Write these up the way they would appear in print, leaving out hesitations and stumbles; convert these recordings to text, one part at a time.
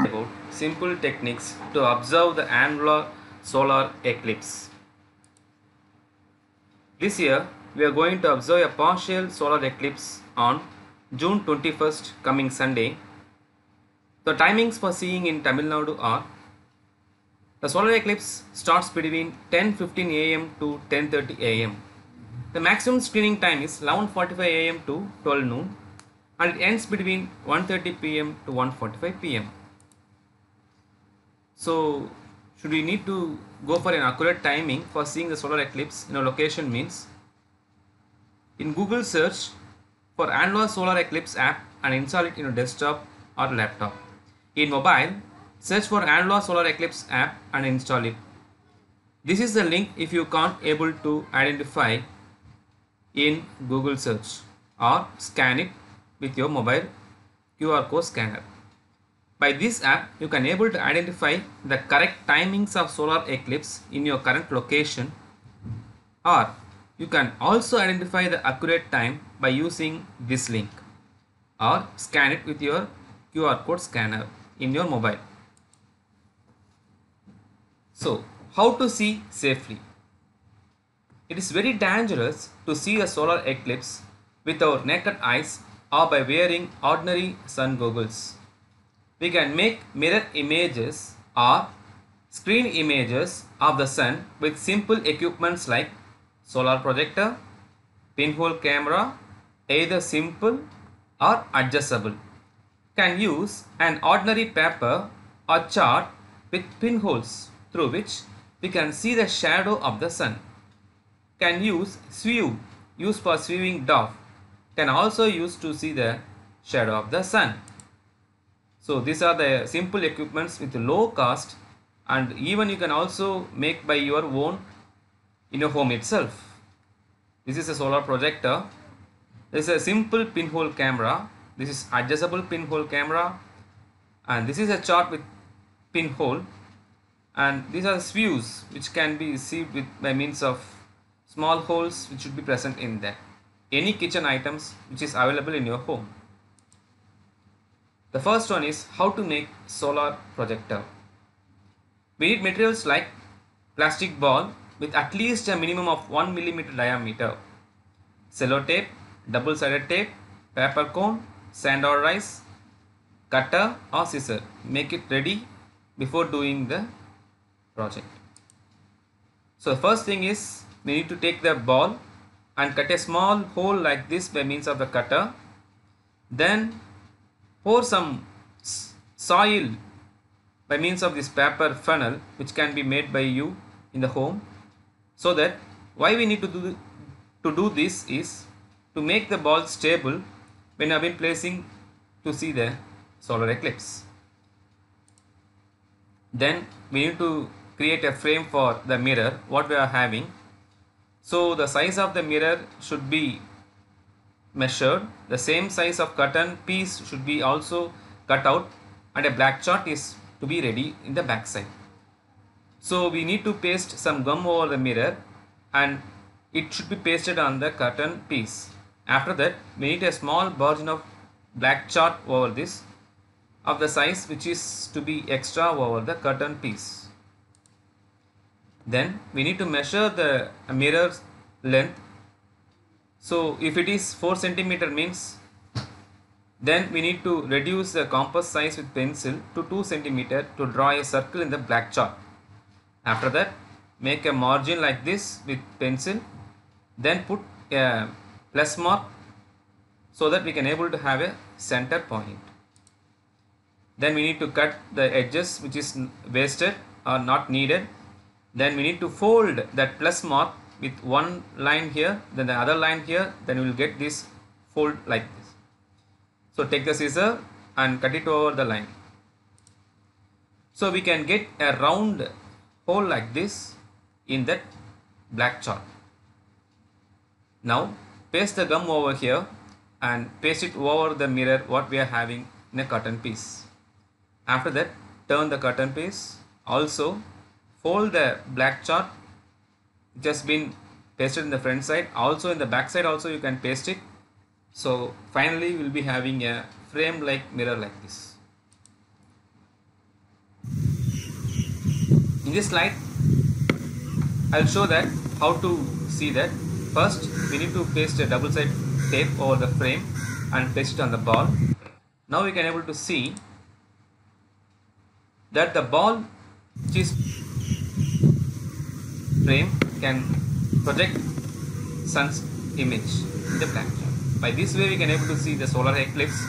About simple techniques to observe the annular solar eclipse. This year, we are going to observe a partial solar eclipse on June 21st, coming Sunday. The timings for seeing in Tamil Nadu are: the solar eclipse starts between 10:15 am to 10:30 am. The maximum screening time is 11:45 am to 12 noon, and it ends between 1:30 pm to 1:45 pm. So, should we need to go for an accurate timing for seeing the solar eclipse in a location means, in Google search for annular solar eclipse app and install it in your desktop or laptop. In mobile, search for annular solar eclipse app and install it. This is the link if you can't able to identify in Google search, or scan it with your mobile QR code scanner. By this app, you can able to identify the correct timings of solar eclipse in your current location, or you can also identify the accurate time by using this link, or scan it with your QR code scanner in your mobile. So, how to see safely? It is very dangerous to see a solar eclipse with our naked eyes or by wearing ordinary sun goggles. We can make mirror images or screen images of the sun with simple equipments like solar projector, pinhole camera, either simple or adjustable. Can use an ordinary paper or chart with pinholes through which we can see the shadow of the sun. Can use sweep, used for sweeping off, can also use to see the shadow of the sun. So these are the simple equipments with low cost, and even you can also make by your own in your home itself. This is a solar projector. This is a simple pinhole camera. This is adjustable pinhole camera, and this is a chart with pinhole, and these are views which can be received with by means of small holes which should be present in there. Any kitchen items which is available in your home. The first one is how to make solar projector. We need materials like plastic ball with at least a minimum of 1 mm diameter, sellotape, double-sided tape, paper cone, sand or rice, cutter or scissor. Make it ready before doing the project. So the first thing is we need to take the ball and cut a small hole like this by means of the cutter. Then pour some soil by means of this paper funnel which can be made by you in the home. So that why we need to do this is to make the ball stable when I have been placing to see the solar eclipse. Then we need to create a frame for the mirror what we are having. So the size of the mirror should be measured. The same size of curtain piece should be also cut out, and a black chart is to be ready in the back side. So we need to paste some gum over the mirror, and it should be pasted on the curtain piece. After that, we need a small margin of black chart over this of the size which is to be extra over the curtain piece. Then we need to measure the mirror's length. So if it is 4 cm means, then we need to reduce the compass size with pencil to 2 cm to draw a circle in the black chart. After that, make a margin like this with pencil, then put a plus mark so that we can able to have a center point. Then we need to cut the edges which is wasted or not needed. Then we need to fold that plus mark with one line here, then the other line here, then we will get this fold like this. So take the scissor and cut it over the line. So we can get a round hole like this in that black chart. Now paste the gum over here and paste it over the mirror what we are having in a curtain piece. After that, turn the curtain piece. Also fold the black chart which has been pasted in the front side. Also in the back side also you can paste it. So finally we will be having a frame like mirror like this. In this slide, I'll show that how to see that. First, we need to paste a double-sided tape over the frame and place it on the ball. Now we can able to see that the ball which is frame can project sun's image in the black chart. By this way, we can able to see the solar eclipse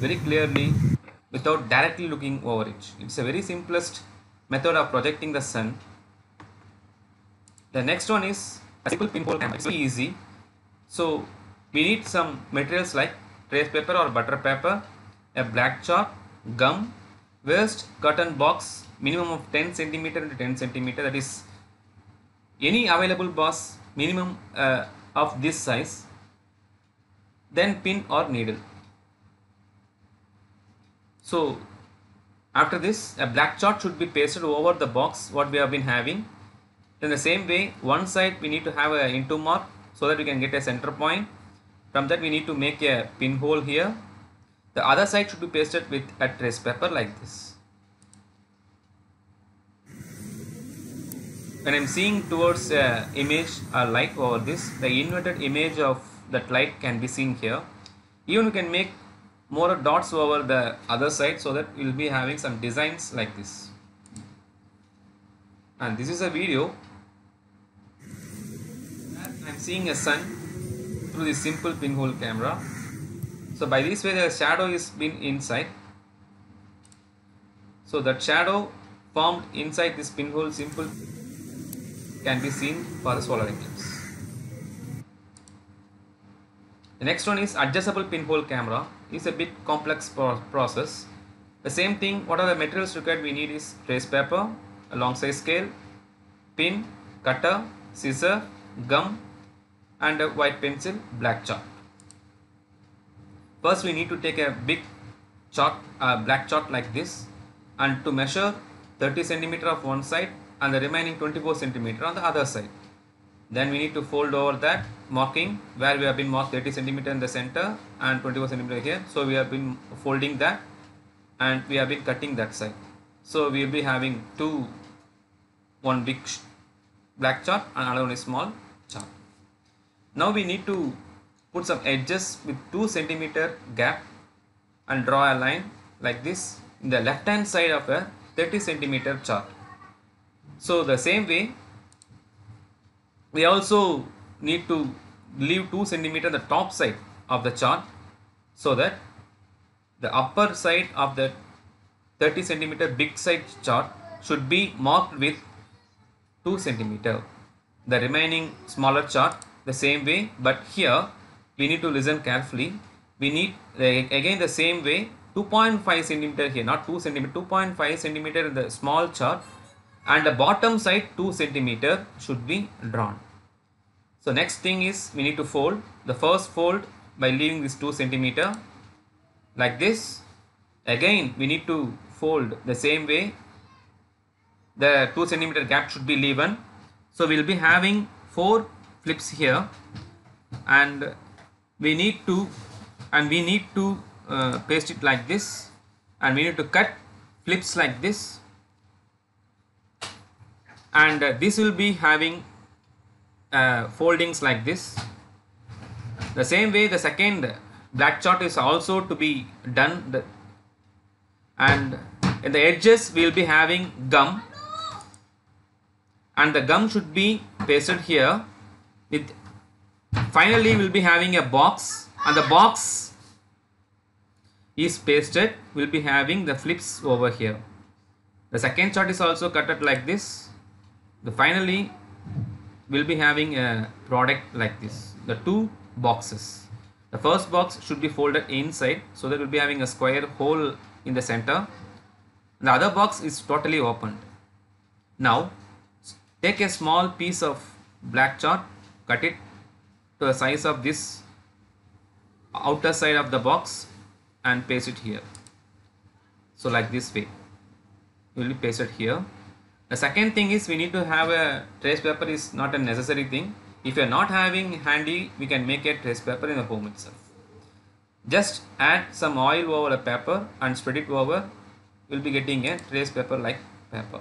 very clearly without directly looking over it. It's a very simplest method of projecting the sun. The next one is a simple pinhole camera. It's very easy. So we need some materials like trace paper or butter paper, a black chalk, gum, waste cotton box minimum of 10 centimeter into 10 centimeter, that is any available box minimum of this size, then pin or needle. So after this, a black chart should be pasted over the box what we have been having. In the same way, one side we need to have a into mark so that we can get a center point. From that we need to make a pinhole here. The other side should be pasted with a trace paper like this. When I am seeing towards image or light over this, the inverted image of that light can be seen here. Even we can make more dots over the other side so that we will be having some designs like this. And this is a video. I am seeing a sun through this simple pinhole camera. So by this way the shadow is been inside. So that shadow formed inside this pinhole simple can be seen for the solar eclipse. The next one is adjustable pinhole camera. It's a bit complex process. The same thing, what are the materials required we need is trace paper, a long size scale, pin, cutter, scissor, gum and a white pencil, black chalk. First we need to take a big chalk, black chalk like this, and to measure 30 centimeter of one side and the remaining 24 centimeter on the other side. Then we need to fold over that marking where we have been marked 30 centimeter in the center and 24 centimeter here. So we have been folding that and we have been cutting that side. So we will be having one big black chalk and another one is small chalk. Now we need to put some edges with 2 centimeter gap and draw a line like this in the left hand side of a 30 centimeter chart. So the same way we also need to leave 2 centimeter the top side of the chart so that the upper side of the 30 centimeter big side chart should be marked with 2 centimeter. The remaining smaller chart the same way, but here we need to listen carefully. We need again the same way 2.5 centimeter here, not 2 centimeter, 2.5 centimeter in the small chart and the bottom side 2 centimeter should be drawn. So next thing is we need to fold. The first fold by leaving this 2 centimeter like this. Again we need to fold the same way. The 2 centimeter gap should be leaven. So we will be having 4 flips here and we need to paste it like this, and we need to cut flips like this, and this will be having foldings like this. The same way the second black chart is also to be done, and in the edges we will be having gum, and the gum should be pasted here. With finally we will be having a box, and the box is pasted. We will be having the flips over here. The second chart is also cut like this. Finally we will be having a product like this, the 2 boxes. The first box should be folded inside, so that we will be having a square hole in the center. The other box is totally opened. Now take a small piece of black chart, cut it to the size of this outer side of the box and paste it here. So like this way we will be pasted here. The second thing is we need to have a trace paper. Is not a necessary thing. If you are not having handy, we can make a trace paper in the home itself. Just add some oil over the paper and spread it over. We will be getting a trace paper like paper.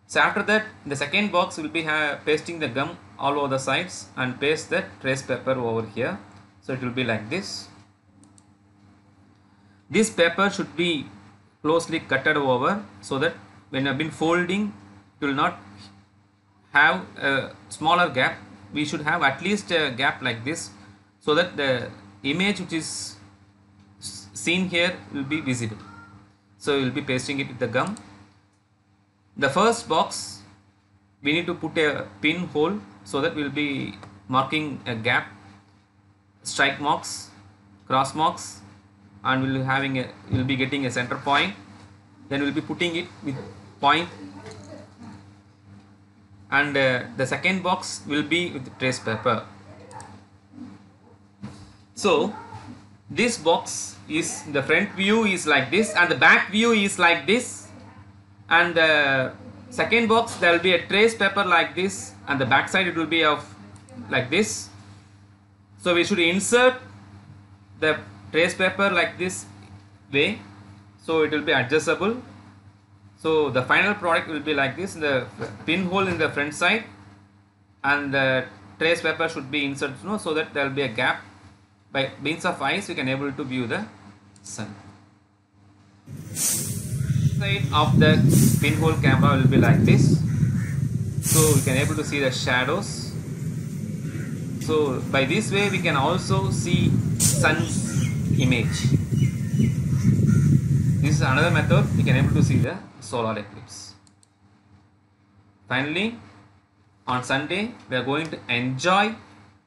So after that, the second box will be pasting the gum all over the sides and paste the trace paper over here. So it will be like this. This paper should be closely cutted over so that when you have been folding, it will not have a smaller gap. We should have at least a gap like this so that the image which is seen here will be visible. So we will be pasting it with the gum. The first box we need to put a pin hole so that we will be marking a gap, strike marks, cross marks, and we'll be getting a center point. Then we'll be putting it with point, and the second box will be with trace paper. So this box is, the front view is like this and the back view is like this, and the second box there will be a trace paper like this and the back side it will be of like this. So we should insert the trace paper like this way, so it will be adjustable. So the final product will be like this, the pinhole in the front side, and the trace paper should be inserted, so that there will be a gap. By means of eyes we can able to view the sun. Side of the pinhole camera will be like this, so we can able to see the shadows. So by this way we can also see sun's image. This is another method we can able to see the solar eclipse. Finally, on Sunday we are going to enjoy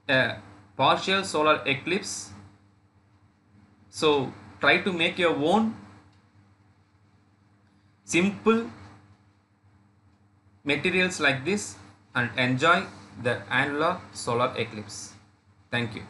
a partial solar eclipse. So try to make your own simple materials like this and enjoy the annular solar eclipse. Thank you.